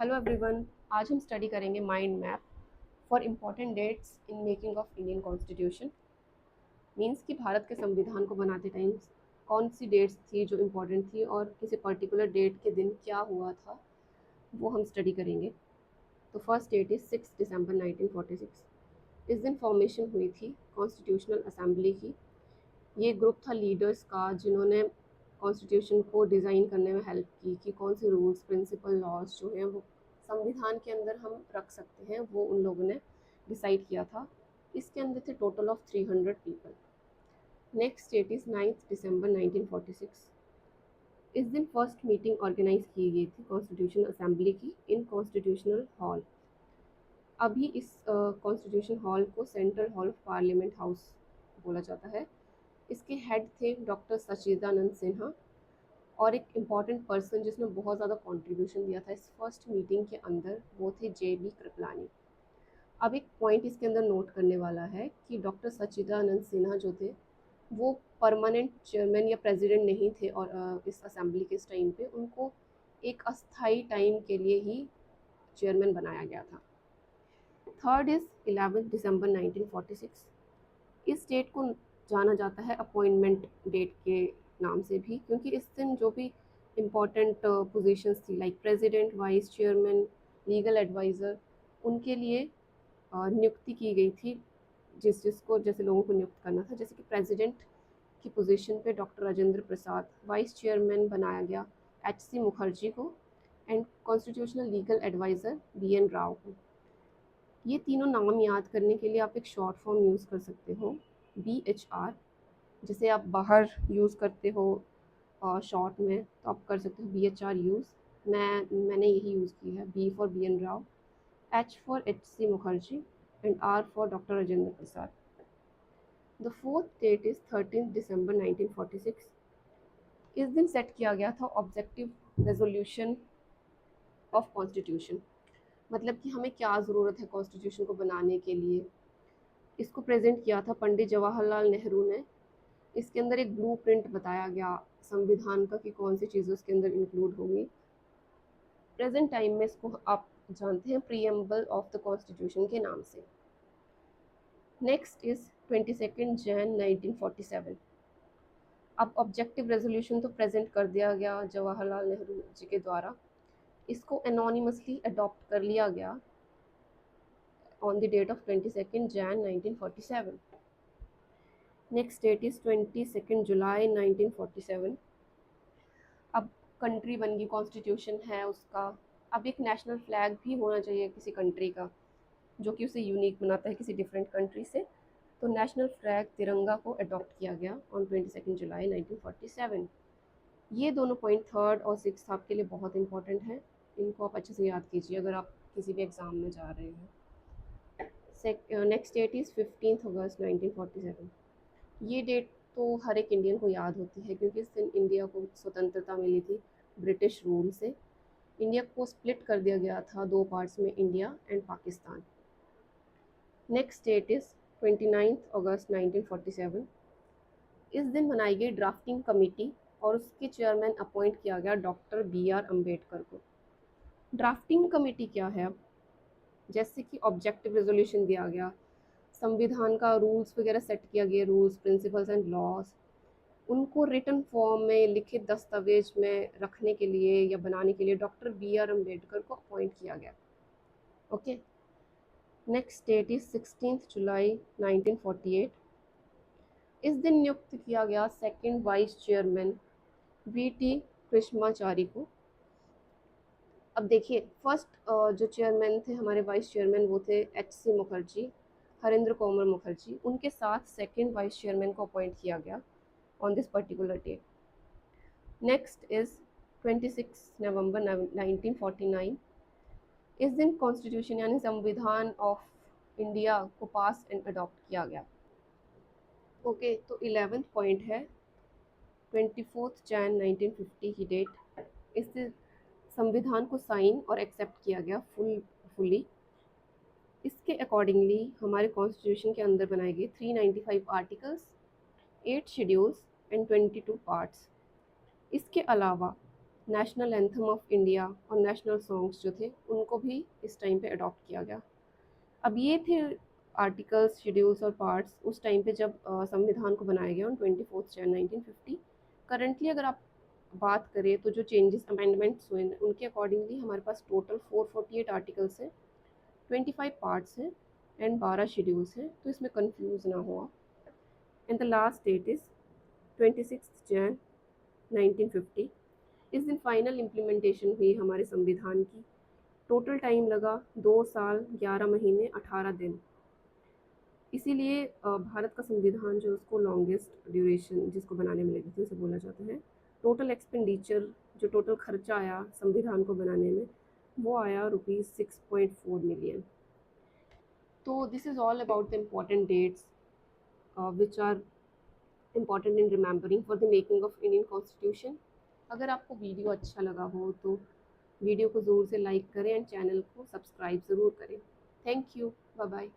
Hello everyone. आज हम study करेंगे mind map for important dates in making of Indian constitution. Means कि भारत के संविधान को बनाते टाइम कौन सी डेट्स थी जो इम्पोर्टेंट थी और किसी पर्टिकुलर डेट के दिन क्या हुआ था, वो हम स्टडी करेंगे। तो फर्स्ट डेट इज़ 6 दिसंबर 1946। इस दिन फॉर्मेशन हुई थी कॉन्स्टिट्यूशनल असेंबली की। ये ग्रुप था लीडर्स का जिन्होंने कॉन्स्टिट्यूशन को डिज़ाइन करने में हेल्प की कि कौन से रूल्स प्रिंसिपल लॉज जो हैं वो संविधान के अंदर हम रख सकते हैं, वो उन लोगों ने डिसाइड किया था। इसके अंदर थे total of 300 people. Next date is 9 दिसंबर 1946। इस दिन फर्स्ट मीटिंग ऑर्गेनाइज की गई थी कॉन्स्टिट्यूशन असेंबली की इन कॉन्स्टिट्यूशनल हॉल। अभी इस कॉन्स्टिट्यूशन हॉल को central hall of parliament house बोला जाता है। इसके हेड थे डॉक्टर सच्चिदानंद सिन्हा, और एक इम्पॉर्टेंट पर्सन जिसने बहुत ज़्यादा कंट्रीब्यूशन दिया था इस फर्स्ट मीटिंग के अंदर, वो थे JB कृपलानी। अब एक पॉइंट इसके अंदर नोट करने वाला है कि डॉक्टर सच्चिदानंद सिन्हा जो थे वो परमानेंट चेयरमैन या प्रेसिडेंट नहीं थे, और इस असेंबली के इस टाइम पे उनको एक अस्थाई टाइम के लिए ही चेयरमैन बनाया गया था। थर्ड इज़ 11 दिसंबर 1946। इस डेट को जाना जाता है अपॉइंटमेंट डेट के नाम से भी, क्योंकि इस दिन जो भी इम्पोर्टेंट पोजीशंस थी like president, vice chairman, legal adviser, उनके लिए नियुक्ति की गई थी। जिसको जैसे लोगों को नियुक्त करना था, जैसे कि प्रेसिडेंट की पोजीशन पे doctor Rajendra Prasad, vice chairman बनाया गया HC मुखर्जी को, and constitutional legal adviser BN Rao को। ये तीनों नाम याद करने के लिए आप एक शॉर्ट फॉर्म यूज़ कर सकते हो, BHR। जैसे आप बाहर यूज़ करते हो शॉर्ट में, तो आप कर सकते हो BHR यूज़। मैंने यही यूज़ की है, B for BN Rao, H for HC Mukherjee, and R for doctor Rajendra Prasad. The fourth that is 13 दिसंबर 1946। इस दिन सेट किया गया था ऑब्जेक्टिव रेजोल्यूशन ऑफ कॉन्स्टिट्यूशन। मतलब कि हमें क्या ज़रूरत है कॉन्स्टिट्यूशन को बनाने के लिए। इसको प्रेजेंट किया था पंडित जवाहरलाल नेहरू ने। इसके अंदर एक ब्लूप्रिंट बताया गया संविधान का कि कौन सी चीज़ें उसके अंदर इंक्लूड होंगी। प्रेजेंट टाइम में इसको आप जानते हैं प्रीएम्बल ऑफ द कॉन्स्टिट्यूशन के नाम से। Next is 22 January 1947। अब ऑब्जेक्टिव रेजोल्यूशन तो प्रेजेंट कर दिया गया जवाहरलाल नेहरू जी के द्वारा। इसको एनोनिमसली अडॉप्ट कर लिया गया on the date of 22 January 1947। Next date is 22 July 1947। अब कंट्री बन गई, कॉन्स्टिट्यूशन है उसका। अब एक नेशनल फ्लैग भी होना चाहिए किसी कंट्री का, जो कि उसे यूनिक बनाता है किसी डिफरेंट कंट्री से। तो नेशनल फ्लैग तिरंगा को अडॉप्ट किया गया ऑन 22 जुलाई 1947। ये दोनों पॉइंट थर्ड और सिक्स आपके लिए बहुत इंपॉर्टेंट है। इनको आप अच्छे से याद कीजिए अगर आप किसी भी एग्ज़ाम में जा रहे हैं। नेक्स्ट डेट इज़ 15 अगस्त 1947। ये डेट तो हर एक इंडियन को याद होती है, क्योंकि इस दिन इंडिया को स्वतंत्रता मिली थी ब्रिटिश रूल से। इंडिया को स्प्लिट कर दिया गया था दो पार्ट्स में, India and Pakistan. Next date is 29 अगस्त 1947। इस दिन बनाई गई ड्राफ्टिंग कमेटी और उसके चेयरमैन अपॉइंट किया गया डॉक्टर BR अम्बेडकर को। ड्राफ्टिंग कमेटी क्या है? अब जैसे कि ऑब्जेक्टिव रेजोल्यूशन दिया गया, संविधान का रूल्स वगैरह सेट किया गया, रूल्स प्रिंसिपल्स एंड लॉज, उनको रिटन फॉर्म में लिखित दस्तावेज में रखने के लिए या बनाने के लिए डॉक्टर BR अम्बेडकर को अपॉइंट किया गया। ओके। नेक्स्ट डेट इज 16 जुलाई 1948। इस दिन नियुक्त किया गया second vice chairman VT Krishnamachari को। अब देखिए, फर्स्ट जो चेयरमैन थे हमारे, वाइस चेयरमैन, वो थे HC मुखर्जी, हरेंद्र कोमल मुखर्जी। उनके साथ सेकंड वाइस चेयरमैन को अपॉइंट किया गया on this particular date. Next is 26 November 1949। इस दिन कॉन्स्टिट्यूशन यानी संविधान ऑफ इंडिया को पास एंड अडॉप्ट किया गया। ओके, तो 11th पॉइंट है 24 जनवरी 1950 की डेट। इस संविधान को साइन और एक्सेप्ट किया गया फुली। इसके अकॉर्डिंगली हमारे कॉन्स्टिट्यूशन के अंदर बनाए गए 395 आर्टिकल्स, 8 शेड्यूल्स एंड 22 पार्ट्स। इसके अलावा नेशनल एंथम ऑफ इंडिया और नेशनल सॉन्ग्स जो थे उनको भी इस टाइम पे अडॉप्ट किया गया। अब ये थे आर्टिकल्स, शेड्यूल्स और पार्ट्स उस टाइम पे जब संविधान को बनाया गया ऑन 24 जनवरी 1950। करंटली अगर आप बात करें तो जो चेंजेस अमेंडमेंट्स हुए हैं उनके अकॉर्डिंगली हमारे पास टोटल 448 आर्टिकल्स हैं, 25 पार्ट्स हैं एंड 12 शेड्यूल्स हैं, तो इसमें कंफ्यूज ना हो आप। And the last that is 26 जनवरी 1950। इस दिन फाइनल इम्प्लीमेंटेशन हुई हमारे संविधान की। टोटल टाइम लगा 2 साल 11 महीने 18 दिन। इसीलिए भारत का संविधान जो उसको लॉन्गेस्ट ड्यूरेशन जिसको बनाने में लगी थी उसे बोला जाता है। टोटल एक्सपेंडिचर जो टोटल खर्चा आया संविधान को बनाने में वो आया ₹6.4 मिलियन। तो this is all about the important dates which are important in remembering for the making of Indian constitution. अगर आपको वीडियो अच्छा लगा हो तो वीडियो को ज़रूर से लाइक करें एंड चैनल को सब्सक्राइब ज़रूर करें। Thank you, bye bye.